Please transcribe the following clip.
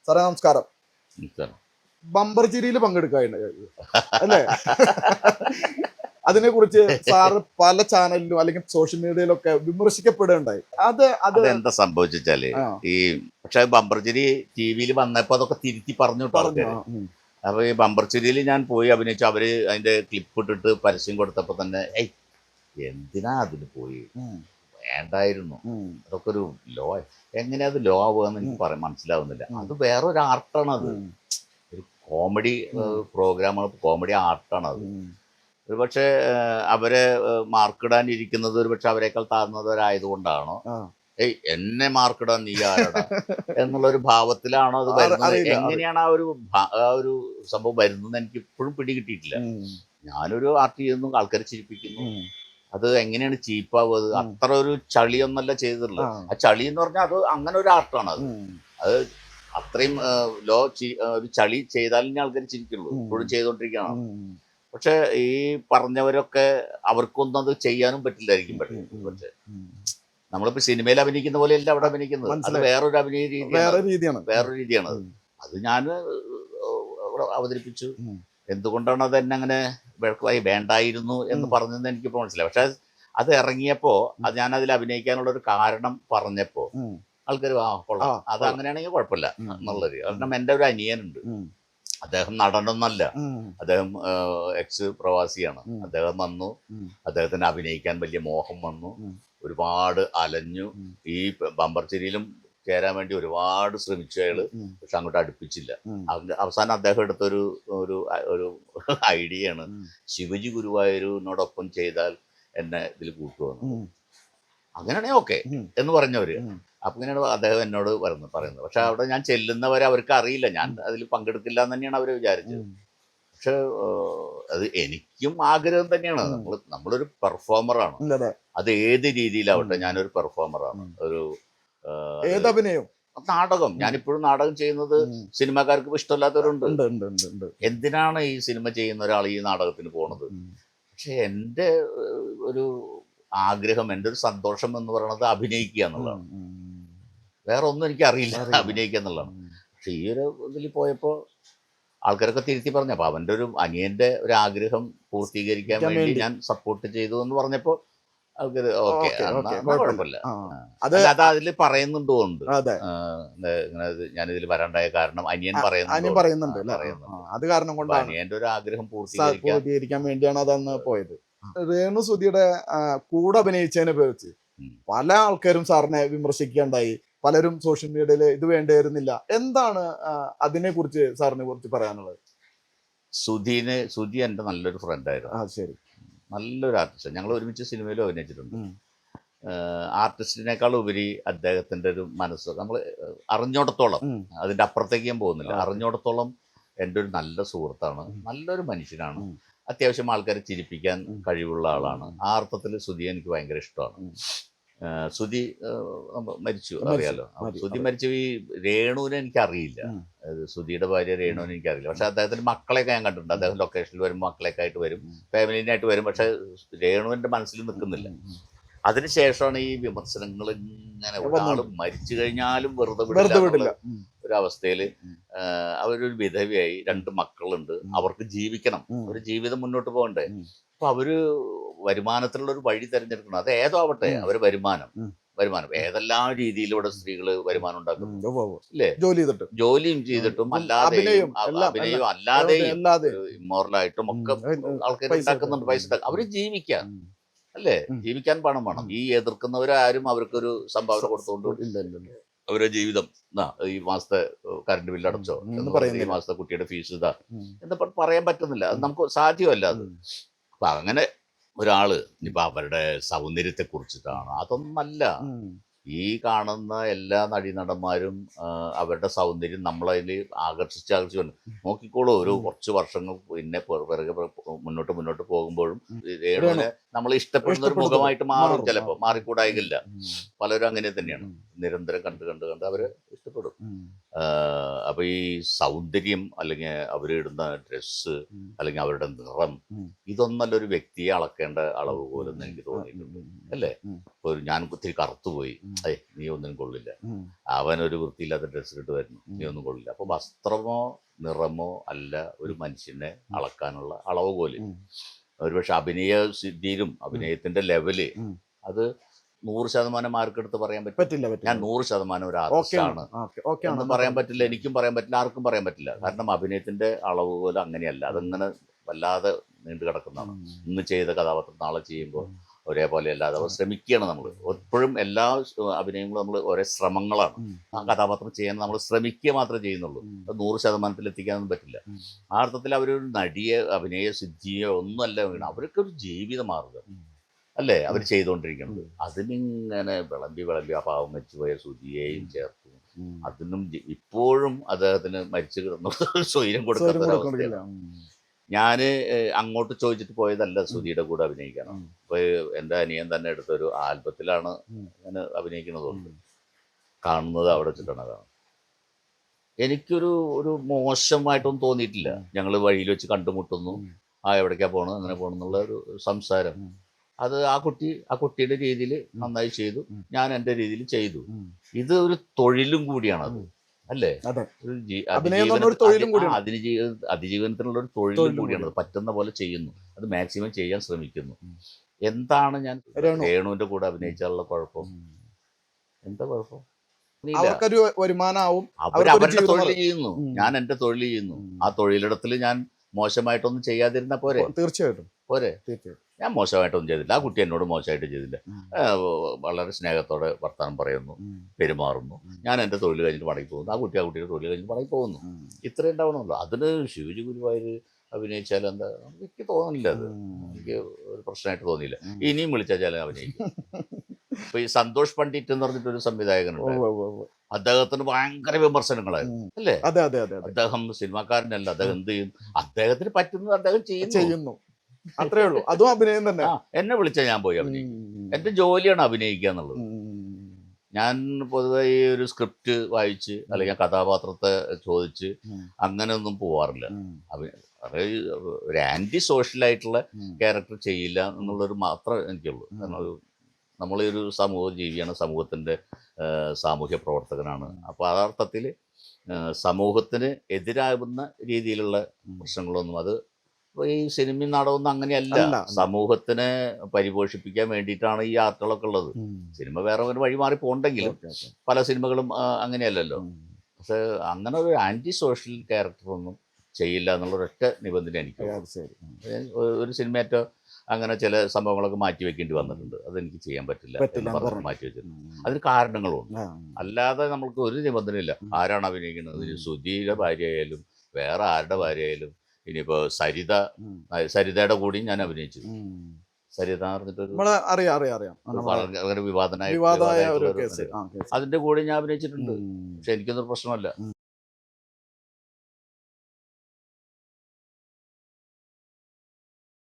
സാറേ നമസ്കാരം. നമസ്കാരം. ബമ്പർ ചിരിയിൽ പങ്കെടുക്കാറുണ്ട് അല്ലേ? അതിനെ കുറിച്ച് സാറ് പല ചാനലിലും അല്ലെങ്കിൽ സോഷ്യൽ മീഡിയയിലൊക്കെ വിമർശിക്കപ്പെടുകയുണ്ടായി. അതെന്താ സംഭവിച്ചാല് ഈ പക്ഷെ ബമ്പർചിരി ടി വിയിൽ വന്നപ്പോ അതൊക്കെ തിരുത്തി പറഞ്ഞു ആൾക്കാര്. അപ്പൊ ഈ ബമ്പർചിരിയിൽ ഞാൻ പോയി അഭിനയിച്ചു. അവര് അതിന്റെ ക്ലിപ്പ് ഇട്ടിട്ട് പരസ്യം കൊടുത്തപ്പോ തന്നെ എന്തിനാ അതിന് പോയി, വേണ്ടായിരുന്നു. അതൊക്കെ ഒരു ലോ. എങ്ങനെയാ അത് ലോ ആവുകയെന്ന് എനിക്ക് മനസ്സിലാവുന്നില്ല. അത് വേറൊരു ആർട്ടാണ്. അത് ഒരു കോമഡി പ്രോഗ്രാമാണ്, കോമഡി ആർട്ടാണ് അത്. ഒരുപക്ഷെ അവരെ മാർക്കിടാനിരിക്കുന്നത് ഒരുപക്ഷെ അവരെക്കാൾ താഴ്ന്നവരായതുകൊണ്ടാണോ, എന്നെ മാർക്കിടാൻ നീ ആരടാ എന്നുള്ളൊരു ഭാവത്തിലാണോ അത് വരുന്നത്? എങ്ങനെയാണ് ആ ഒരു സംഭവം വരുന്നത് എനിക്ക് ഇപ്പോഴും പിടികിട്ടിയിട്ടില്ല. ഞാനൊരു ആർട്ട് ചെയ്യുന്നു, ആൾക്കാരെ ചിരിപ്പിക്കുന്നു. അത് എങ്ങനെയാണ് ചീപ്പാവുന്നത്? അത്ര ഒരു ചളിയൊന്നല്ല ചെയ്തിട്ടുള്ളത്. ആ ചളി എന്ന് പറഞ്ഞാൽ അത് അങ്ങനെ ഒരു ആർട്ടാണ്. അത് അത്രയും ഒരു ചളി ചെയ്താലും ആൾക്കാർ ചിരിക്കുള്ളൂ. ഇപ്പോഴും ചെയ്തോണ്ടിരിക്കുകയാണ്. പക്ഷെ ഈ പറഞ്ഞവരൊക്കെ അവർക്കൊന്നും അത് ചെയ്യാനും പറ്റില്ലായിരിക്കും. പക്ഷെ നമ്മളിപ്പോ സിനിമയിൽ അഭിനയിക്കുന്ന പോലെയല്ല അവിടെ അഭിനയിക്കുന്നത്. അത് വേറൊരു അഭിനയ രീതിയാണ്, വേറൊരു രീതിയാണ്. അത് ഞാൻ അവതരിപ്പിച്ചു. എന്തുകൊണ്ടാണ് അത് എന്നെ അങ്ങനെ വിളക്കുമായി വേണ്ടായിരുന്നു എന്ന് പറഞ്ഞതെന്ന് എനിക്കിപ്പോൾ മനസ്സിലായി. പക്ഷെ അത് ഇറങ്ങിയപ്പോ അത് ഞാൻ അതിൽ അഭിനയിക്കാനുള്ള ഒരു കാരണം പറഞ്ഞപ്പോ ആൾക്കാർ കൊള്ളാം, അത് അങ്ങനെയാണെങ്കിൽ കുഴപ്പമില്ല എന്നുള്ളത്. കാരണം എൻ്റെ ഒരു അനിയനുണ്ട്. അദ്ദേഹം നടനൊന്നല്ല, അദ്ദേഹം എക്സ് പ്രവാസിയാണ്. അദ്ദേഹം വന്നു, അദ്ദേഹത്തിന് അഭിനയിക്കാൻ വലിയ മോഹം വന്നു, ഒരുപാട് അലഞ്ഞു. ഈ ബമ്പർചിരിയിലും ചേരാൻ വേണ്ടി ഒരുപാട് ശ്രമിച്ചു അയാള്. പക്ഷെ അങ്ങോട്ട് അടുപ്പിച്ചില്ല. അവസാനം അദ്ദേഹം എടുത്തൊരു ഒരു ഐഡിയയാണ്, ശിവജി ഗുരുവായൂരിനോടൊപ്പം ചെയ്താൽ എന്നെ ഇതിൽ കൂട്ടുവന്നു. അങ്ങനെയാണെങ്കിൽ ഓക്കെ എന്ന് പറഞ്ഞവര്. അപ്പൊ ഇങ്ങനെയാണ് അദ്ദേഹം എന്നോട് പറയുന്നത്. പക്ഷെ അവിടെ ഞാൻ ചെല്ലുന്നവരെ അവർക്ക് അറിയില്ല, ഞാൻ അതിൽ പങ്കെടുക്കില്ല എന്ന് തന്നെയാണ് അവർ വിചാരിച്ചത്. പക്ഷെ അത് എനിക്കും ആഗ്രഹം തന്നെയാണ്. നമ്മളൊരു പെർഫോമറാണ്. അത് ഏത് രീതിയിലാവട്ടെ, ഞാനൊരു പെർഫോമറാണ്. ഒരു ഏതഭിനയം, നാടകം. ഞാനിപ്പോഴും നാടകം ചെയ്യുന്നത് സിനിമാക്കാർക്ക് ഇഷ്ടമില്ലാത്തവരുണ്ട്. എന്തിനാണ് ഈ സിനിമ ചെയ്യുന്ന ഒരാൾ ഈ നാടകത്തിന് പോണത്? പക്ഷെ എൻ്റെ ഒരു ആഗ്രഹം, എൻ്റെ ഒരു സന്തോഷം എന്ന് പറയുന്നത് അഭിനയിക്കുക എന്നുള്ളതാണ്. വേറെ ഒന്നും എനിക്ക് അറിയില്ല, അഭിനയിക്കുക എന്നുള്ളതാണ്. പക്ഷെ ഈ ഒരു ഇതിൽ പോയപ്പോൾ ആൾക്കാരൊക്കെ തിരുത്തി പറഞ്ഞു. അപ്പൊ അവൻ്റെ ഒരു അനിയന്റെ ഒരു ആഗ്രഹം പൂർത്തീകരിക്കാൻ വേണ്ടി ഞാൻ സപ്പോർട്ട് ചെയ്തു എന്ന് പറഞ്ഞപ്പോൾ ആൾക്കാർ ഓക്കെ, കുഴപ്പമില്ല. അത് അതിൽ പറയുന്നുണ്ട്. ഞാനിതിൽ വരണ്ടായ കാരണം അനിയൻ പറയുന്നുണ്ട്. അത് കാരണം കൊണ്ടാണ് അനിയന്റെ ഒരു ആഗ്രഹം പൂർത്തീകരിക്കാൻ വേണ്ടിയാണ് അതന്ന് പോയത്. രേണു സുധിയുടെ കൂടെ അഭിനയിച്ചതിനെ കുറിച്ച് പല ആൾക്കാരും സാറിനെ വിമർശിക്കുകയുണ്ടായി. പലരും സോഷ്യൽ മീഡിയയിൽ ഇത് വേണ്ടിയിരുന്നില്ല. എന്താണ് അതിനെ കുറിച്ച് സാറിനെ കുറിച്ച് പറയാനുള്ളത്? സുധി എൻ്റെ നല്ലൊരു ഫ്രണ്ടായിരുന്നു. ശരി, നല്ലൊരു ആർട്ടിസ്റ്റ്. ഞങ്ങൾ ഒരുമിച്ച് സിനിമയിലും അഭിനയിച്ചിട്ടുണ്ട്. ആർട്ടിസ്റ്റിനേക്കാൾ ഉപരി അദ്ദേഹത്തിൻ്റെ ഒരു മനസ്സ് നമ്മൾ അറിഞ്ഞോടത്തോളം, അതിൻ്റെ അപ്പുറത്തേക്ക് ഞാൻ പോകുന്നില്ല, അറിഞ്ഞോടത്തോളം എൻ്റെ ഒരു നല്ല സുഹൃത്താണ്, നല്ലൊരു മനുഷ്യനാണ്. അത്യാവശ്യം ആൾക്കാരെ ചിരിപ്പിക്കാൻ കഴിവുള്ള ആളാണ്. ആ അർത്ഥത്തിൽ സുധി എനിക്ക് ഭയങ്കര ഇഷ്ടമാണ്. സുധി മരിച്ചു, അറിയാലോ. സുധി മരിച്ചു. ഈ രേണുവിനെ എനിക്കറിയില്ല, സുധിയുടെ ഭാര്യ രേണുവിനെ എനിക്കറിയില്ല. പക്ഷെ അദ്ദേഹത്തിൻ്റെ മക്കളെയൊക്കെ ഞാൻ കണ്ടിട്ടുണ്ട്. അദ്ദേഹം ലൊക്കേഷനിൽ വരുമ്പോൾ മക്കളെയൊക്കെ ആയിട്ട് വരും, ഫാമിലിനായിട്ട് വരും. പക്ഷെ രേണുവിൻ്റെ മനസ്സിൽ നിൽക്കുന്നില്ല. അതിനുശേഷമാണ് ഈ വിമർശനങ്ങൾ ഇങ്ങനെ. ഒരാൾ മരിച്ചു കഴിഞ്ഞാലും വെറുതെ വിടില്ല ഒരവസ്ഥയിൽ. അവരൊരു വിധവയായി, 2 മക്കളുണ്ട്, അവർക്ക് ജീവിക്കണം, ഒരു ജീവിതം മുന്നോട്ട് പോകണ്ടേ. അപ്പൊ അവര് വരുമാനത്തിലുള്ള ഒരു വഴി തിരഞ്ഞെടുക്കണം. അത് ഏതോ ആവട്ടെ, അവര് വരുമാനം ഏതെല്ലാം രീതിയിലൂടെ സ്ത്രീകൾ വരുമാനം ഉണ്ടാക്കുന്നു അല്ലേ? ജോലിയും ചെയ്തിട്ടും അല്ലാതെയും അല്ലാതെയും ഇമ്മോറലായിട്ടും ഒക്കെ ആൾക്കാർ ഉണ്ടാക്കുന്നുണ്ട്. പൈസ അവര് ജീവിക്കാൻ അല്ലേ? ജീവിക്കാൻ പണം വേണം. ഈ എതിർക്കുന്നവരാരും അവർക്കൊരു സംഭാവന കൊടുത്തുകൊണ്ട് അവരുടെ ജീവിതം ഈ മാസത്തെ കറണ്ട് ബില്ല് അടച്ചോ, ഈ മാസത്തെ കുട്ടിയുടെ ഫീസ് ഇതാ എന്ന് പറയാൻ പറ്റുന്നില്ല. അത് നമുക്ക് സാധ്യമല്ല അത്. അപ്പൊ അങ്ങനെ ഒരാള് ഇനിയിപ്പോ അവരുടെ സൗന്ദര്യത്തെ കുറിച്ചിട്ടാണ്, അതൊന്നല്ല. ഈ കാണുന്ന എല്ലാ നടീനടന്മാരും അവരുടെ സൗന്ദര്യം നമ്മളതിൽ ആകർഷിച്ച് നോക്കിക്കോളൂ. ഒരു കുറച്ച് വർഷങ്ങൾ പിന്നെ പിറകെ മുന്നോട്ട് പോകുമ്പോഴും രേണുവിനെ നമ്മൾ ഇഷ്ടപ്പെടുന്ന ഒരു മുഖമായിട്ട് മാറും. ചിലപ്പോൾ മാറിക്കൂടായില്ല. പലരും അങ്ങനെ തന്നെയാണ്. നിരന്തരം കണ്ട് അവര് ഇഷ്ടപ്പെടും. അപ്പൊ ഈ സൗന്ദര്യം അല്ലെങ്കിൽ അവരിടുന്ന ഡ്രസ്സ് അല്ലെങ്കിൽ അവരുടെ നിറം ഇതൊന്നല്ല ഒരു വ്യക്തിയെ അളക്കേണ്ട അളവ് പോലെന്ന് എനിക്ക് തോന്നിയിട്ടുണ്ട്. അല്ലേ? ഇപ്പൊ ഞാൻ ഒത്തിരി കറുത്തുപോയി, അതെ നീ ഒന്നിനും കൊള്ളില്ല. അവനൊരു വൃത്തിയില്ലാത്ത ഡ്രസ്സ് ഇട്ട് വരുന്നു, നീ ഒന്നും കൊള്ളില്ല. അപ്പൊ വസ്ത്രമോ നിറമോ അല്ല ഒരു മനുഷ്യനെ അളക്കാനുള്ള അളവ് പോലെ. ഒരുപക്ഷെ അഭിനയ സിദ്ധിയിലും അഭിനയത്തിന്റെ ലെവല് അത് 100% മാർക്ക് എടുത്ത് പറയാൻ പറ്റില്ല. ഞാൻ 100% ഒരു ആർട്ടിസ്റ്റാണ് എന്ന് പറയാൻ പറ്റില്ല, എനിക്കും പറയാൻ പറ്റില്ല, ആർക്കും പറയാൻ പറ്റില്ല. കാരണം അഭിനയത്തിന്റെ അളവ് പോലെ അങ്ങനെയല്ല, അതങ്ങനെ വല്ലാതെ നീണ്ടു കിടക്കുന്നതാണ്. ഇന്ന് ചെയ്ത കഥാപാത്രം നാളെ ചെയ്യുമ്പോൾ ഒരേപോലെ അല്ലാതെ അപ്പോൾ ശ്രമിക്കുകയാണ് നമ്മൾ എപ്പോഴും. എല്ലാ അഭിനയങ്ങളും നമ്മൾ ഒരേ ശ്രമങ്ങളാണ്. ആ കഥാപാത്രം ചെയ്യാൻ നമ്മൾ ശ്രമിക്കുക മാത്രമേ ചെയ്യുന്നുള്ളൂ. അത് 100% എത്തിക്കാനൊന്നും പറ്റില്ല. ആ അർത്ഥത്തിൽ അവരൊരു നടിയെ അഭിനയ സിദ്ധിയോ ഒന്നുമല്ല വീണ, അവരൊക്കെ ഒരു ജീവിത മാർഗം അല്ലേ അവർ ചെയ്തുകൊണ്ടിരിക്കുന്നത്. അതിനിങ്ങനെ വിളമ്പി ആ പാവം മരിച്ചുപോയ സുജിയെയും ചേർത്തു. അതിനും ഇപ്പോഴും അദ്ദേഹത്തിന് മരിച്ചു കിടന്നു സ്വൈര്യം കൊടുക്കാത്ത. ഞാന് അങ്ങോട്ട് ചോദിച്ചിട്ട് പോയതല്ല സുധിയുടെ കൂടെ അഭിനയിക്കണം. ഇപ്പൊ എൻ്റെ അനിയൻ തന്നെ എടുത്തൊരു ആൽബത്തിലാണ് ഞാൻ അഭിനയിക്കുന്നതുകൊണ്ട് കാണുന്നത് അവിടെ വെച്ചിട്ടാണ് കാണുന്നത്. എനിക്കൊരു മോശമായിട്ടൊന്നും തോന്നിയിട്ടില്ല. ഞങ്ങൾ വഴിയിൽ വെച്ച് കണ്ടുമുട്ടുന്നു, എവിടേക്കാ പോകണം അങ്ങനെ പോകണം എന്നുള്ള ഒരു സംസാരം. അത് ആ കുട്ടിയുടെ രീതിയിൽ നന്നായി ചെയ്തു, ഞാൻ എൻ്റെ രീതിയിൽ ചെയ്തു. ഇത് ഒരു തൊഴിലും കൂടിയാണത്, അല്ലേ? അതിജീവനത്തിനുള്ള ഒരു തൊഴിലും കൂടിയാണ്. പറ്റുന്ന പോലെ ചെയ്യുന്നു, അത് മാക്സിമം ചെയ്യാൻ ശ്രമിക്കുന്നു. എന്താണ് ഞാൻ രേണുവിന്റെ കൂടെ അഭിനയിച്ചാലുള്ള കുഴപ്പം? എന്താ കുഴപ്പം? വരുമാനമാവും. അവരവരുടെ തൊഴിൽ ചെയ്യുന്നു, ഞാൻ എൻ്റെ തൊഴിൽ ചെയ്യുന്നു. ആ തൊഴിലിടത്തിൽ ഞാൻ മോശമായിട്ടൊന്നും ചെയ്യാതിരുന്ന പോരെ? തീർച്ചയായിട്ടും പോരെ. ഞാൻ മോശമായിട്ടൊന്നും ചെയ്തില്ല. ആ കുട്ടി എന്നോട് മോശമായിട്ട് ചെയ്തില്ല. വളരെ സ്നേഹത്തോടെ വർത്തമാനം പറയുന്നു, പെരുമാറുന്നു. ഞാൻ എൻ്റെ തൊഴിൽ കഴിഞ്ഞിട്ട് മടങ്ങി പോകുന്നു, ആ കുട്ടിയുടെ തൊഴിൽ കഴിഞ്ഞിട്ട് മടങ്ങി പോകുന്നു. ഇത്രയും ഉണ്ടാവണമല്ലോ. അതിന് ശിവജി ഗുരുവായൂർ അഭിനയിച്ചാൽ എന്താ എനിക്ക് തോന്നുന്നില്ല. അത് എനിക്ക് ഒരു പ്രശ്നമായിട്ട് തോന്നിയില്ല. ഇനിയും വിളിച്ചാൽ അഭിനയിക്കും. ഇപ്പൊ ഈ സന്തോഷ് പണ്ഡിറ്റ് എന്ന് പറഞ്ഞിട്ടൊരു സംവിധായകനുണ്ട്, അദ്ദേഹത്തിന് ഭയങ്കര വിമർശനങ്ങളായിരുന്നു, അല്ലേ? അദ്ദേഹം സിനിമാക്കാരനല്ല, അദ്ദേഹം എന്ത് ചെയ്യും, അദ്ദേഹത്തിന് പറ്റുന്നത് അദ്ദേഹം ചെയ്യുന്നു, അത്രേ ഉള്ളൂ. അതും അഭിനയം തന്നെ. എന്നെ വിളിച്ചാൽ ഞാൻ പോയി അഭിനയിക്കും. എന്റെ ജോലിയാണ് അഭിനയിക്കുക എന്നുള്ളത്. ഞാൻ പൊതുവെ ഈ ഒരു സ്ക്രിപ്റ്റ് വായിച്ച് അല്ലെങ്കിൽ കഥാപാത്രത്തെ ചോദിച്ച് അങ്ങനെയൊന്നും പോവാറില്ല. ഒരു ആന്റി സോഷ്യലായിട്ടുള്ള ക്യാരക്ടർ ചെയ്യില്ല എന്നുള്ളൊരു മാത്രമേ എനിക്കുള്ളൂ. കാരണം നമ്മളൊരു സമൂഹ ജീവിയാണ്, സമൂഹത്തിൻ്റെ സാമൂഹ്യ പ്രവർത്തകനാണ്. അപ്പോൾ ആ അർത്ഥത്തിൽ സമൂഹത്തിന് എതിരാകുന്ന രീതിയിലുള്ള പ്രശ്നങ്ങളൊന്നും അത് ഈ സിനിമയും നാടകമൊന്നും അങ്ങനെയല്ല. സമൂഹത്തിനെ പരിപോഷിപ്പിക്കാൻ വേണ്ടിയിട്ടാണ് ഈ ആർട്ടുകളൊക്കെ ഉള്ളത്. സിനിമ വേറെ ഒരു വഴി മാറി പോകണ്ടെങ്കിലും പല സിനിമകളും അങ്ങനെയല്ലല്ലോ. പക്ഷെ അങ്ങനെ ഒരു ആന്റി സോഷ്യൽ ക്യാരക്ടറൊന്നും ചെയ്യില്ല എന്നുള്ളൊരൊറ്റ നിബന്ധന എനിക്ക്. ഒരു സിനിമയേറ്റോ അങ്ങനെ ചില സംഭവങ്ങളൊക്കെ മാറ്റി വെക്കേണ്ടി വന്നിട്ടുണ്ട്. അതെനിക്ക് ചെയ്യാൻ പറ്റില്ല എന്ന് പറഞ്ഞ് മാറ്റി വെച്ചിട്ടുണ്ട്. അതിന് കാരണങ്ങളുണ്ട്. അല്ലാതെ നമ്മൾക്ക് ഒരു നിബന്ധനയില്ല. ആരാണ് അഭിനയിക്കുന്നത്, സുധിയുടെ ഭാര്യ ആയാലും വേറെ ആരുടെ ഭാര്യ ആയാലും. ഇനിയിപ്പോ സരിതയുടെ കൂടി ഞാൻ അഭിനയിച്ചു. സരിത പറഞ്ഞിട്ടൊരു വിവാദനായ അതിന്റെ കൂടെ ഞാൻ അഭിനയിച്ചിട്ടുണ്ട്. പക്ഷെ എനിക്കൊന്നും പ്രശ്നമല്ല.